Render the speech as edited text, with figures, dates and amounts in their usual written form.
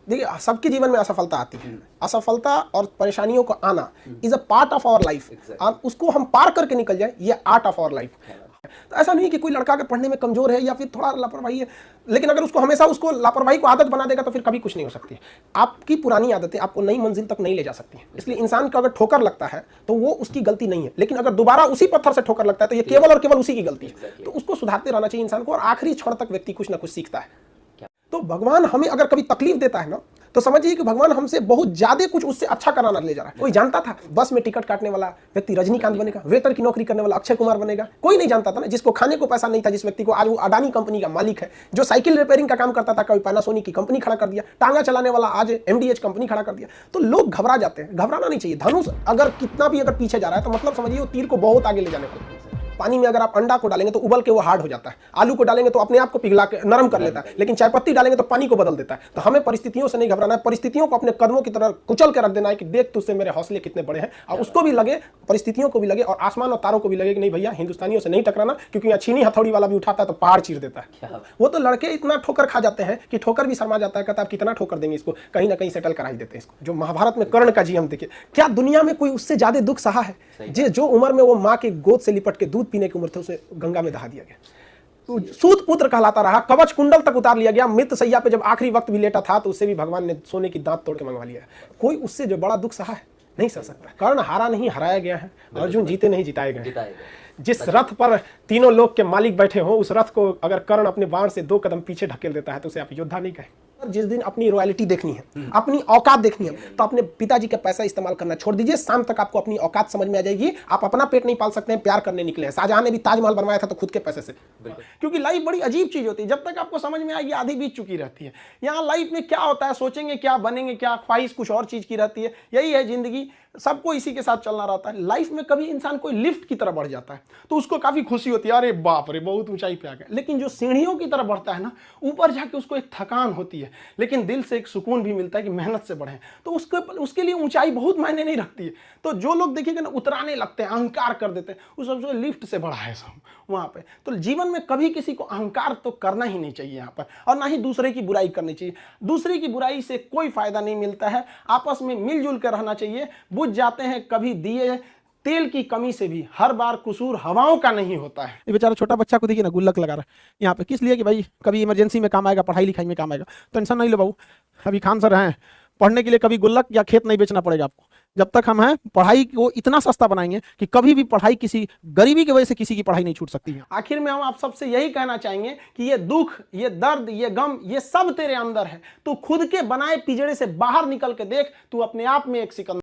देखिए, सबके जीवन में असफलता आती है। असफलता और परेशानियों को आना is a part of our life. आप उसको हम पार करके निकल जाए, ये आर्ट ऑफ आवर लाइफ। तो ऐसा नहीं कि कोई लड़का अगर पढ़ने में कमजोर है या फिर थोड़ा लापरवाही है, लेकिन अगर उसको हमेशा उसको लापरवाही को आदत बना देगा तो फिर कभी कुछ नहीं हो सकती। आपकी पुरानी आदतें आपको नई मंजिल तक नहीं ले जा सकती हैं। इसलिए इंसान को अगर ठोकर लगता है तो वो उसकी गलती नहीं है, लेकिन अगर दोबारा उसी पत्थर से ठोकर लगता है तो ये केवल और केवल उसी की गलती है। तो उसको सुधारते रहना चाहिए इंसान को, और आखिरी क्षण तक व्यक्ति कुछ ना कुछ सीखता है। तो भगवान हमें अगर कभी तकलीफ देता है ना, तो समझिए कि भगवान हमसे बहुत ज्यादा कुछ उससे अच्छा कराना ले जा रहा है। कोई जानता था बस में टिकट काटने वाला व्यक्ति रजनीकांत बनेगा, वेटर की नौकरी करने वाला अक्षय कुमार बनेगा? कोई नहीं जानता था ना। जिसको खाने को पैसा नहीं था, जिस व्यक्ति को आज वो अडानी कंपनी का मालिक है, जो साइकिल रिपेयरिंग का काम करता था, कभी पैनासोनिक की कंपनी खड़ा कर दिया, टांगा चलाने वाला आज एमडीएच कंपनी खड़ा कर दिया। तो लोग घबरा जाते हैं, घबराना नहीं चाहिए। धनुष अगर कितना भी अगर पीछे जा रहा है तो मतलब समझिए वो तीर को बहुत आगे ले जाने वाला। पानी में अगर आप अंडा को डालेंगे तो उबल के वो हार्ड हो जाता है, आलू को डालेंगे तो अपने आप को पिघला के नरम कर लेता है, लेकिन चाय पत्ती डालेंगे तो पानी को बदल देता है। तो हमें परिस्थितियों से नहीं घबराना है, परिस्थितियों को अपने कदमों की तरह कुचल के रख देना है कि देख तुझसे मेरे हौसले कितने बड़े हैं। और उसको भी लगे, परिस्थितियों को भी लगे और आसमान और तारों को भी लगे कि नहीं भैया हिंदुस्तानियों से नहीं टकराना, क्योंकि यहाँ छीनी हथौड़ी वाला भी उठाता है तो पहाड़ चीर देता है। वो तो लड़के इतना ठोकर खा जाते हैं कि ठोकर भी शर्मा जाता है, कहता है कितना ठोकर देंगे इसको, कहीं ना कहीं सेटल करा ही देते हैं इसको। जो महाभारत में कर्ण का जी हम देखिए, क्या दुनिया में कोई उससे ज्यादा दुख सहा है? जो उम्र में वो माँ के गोद से लिपट के दूध पीने की उम्र थी उसे गंगा में दहा दिया गया, तो सूत पुत्र कहलाता रहा, कवच कुंडल तक उतार लिया गया, मृत सैया पे जब आखिरी वक्त भी लेटा था तो उससे भी भगवान ने सोने की दांत तोड़ के मंगवा लिया। कोई उससे जो बड़ा दुख सहा है नहीं सह सकता। कर्ण हारा नहीं, हराया गया है। अर्जुन जीते नहीं, जिताए गए। जिस रथ पर तीनों लोग के मालिक बैठे हो, उस रथ को अगर कर्ण अपने बाण से 2 कदम पीछे ढकेल देता है तो उसे आप योद्धा नहीं कहे। जिस दिन अपनी रॉयल्टी देखनी है, अपनी औकात देखनी है, तो अपने पिताजी का पैसा इस्तेमाल करना छोड़ दीजिए। शाम तक आपको अपनी औकात समझ में आ जाएगी। आप अपना पेट नहीं पाल सकते हैं, प्यार करने निकले हैं। शाहजहां ने भी ताजमहल बनवाया था तो खुद के पैसे से। क्योंकि लाइफ बड़ी अजीब चीज होती है, जब तक आपको समझ में आएगी आधी बीत चुकी रहती है। यहाँ लाइफ में क्या होता है, सोचेंगे क्या, बनेंगे क्या, ख्वाहिश कुछ और चीज की रहती है। यही है जिंदगी, सबको इसी के साथ चलना रहता है। लाइफ में कभी इंसान कोई लिफ्ट की तरफ बढ़ जाता है तो उसको काफी खुशी होती है, अरे बाप रे बहुत ऊंचाई पे आ गया। लेकिन जो सीढ़ियों की तरफ बढ़ता है ना, ऊपर जाके उसको एक थकान होती है, लेकिन दिल से एक सुकून भी मिलता है कि मेहनत से बढ़े। तो उसके लिए ऊंचाई बहुत मायने नहीं रखती है। तो जो लोग देखिएगा ना उतराने लगते हैं, अहंकार कर देते हैं, उस सबसे लिफ्ट से बढ़ा है सब वहां पे। तो जीवन में कभी किसी को अहंकार तो करना ही नहीं चाहिए यहाँ पर, और ना ही दूसरे की बुराई करनी चाहिए। दूसरे की बुराई से कोई फायदा नहीं मिलता है। आपस में मिलजुल कर रहना चाहिए। बुझ जाते हैं कभी दिए तेल की कमी से भी, हर बार कसूर हवाओं का नहीं होता है। ये बेचारा छोटा बच्चा को देखिए ना, गुल्लक लगा रहा है यहाँ पे, किस लिए? कि भाई कभी इमरजेंसी में काम आएगा, पढ़ाई लिखाई में काम आएगा। टेंशन नहीं लो बाबू, अभी खान सर हैं, पढ़ने के लिए कभी गुल्लक या खेत नहीं बेचना पड़ेगा आपको। जब तक हम हैं, पढ़ाई को इतना सस्ता बनाएंगे कि कभी भी पढ़ाई किसी गरीबी की वजह से किसी की पढ़ाई नहीं छूट सकती है। आखिर में हम आप सबसे यही कहना चाहेंगे कि ये दुख, ये दर्द, ये गम, ये सब तेरे अंदर है। तू खुद के बनाए पिंजड़े से बाहर निकल के देख, तू अपने आप में एक सिकंदर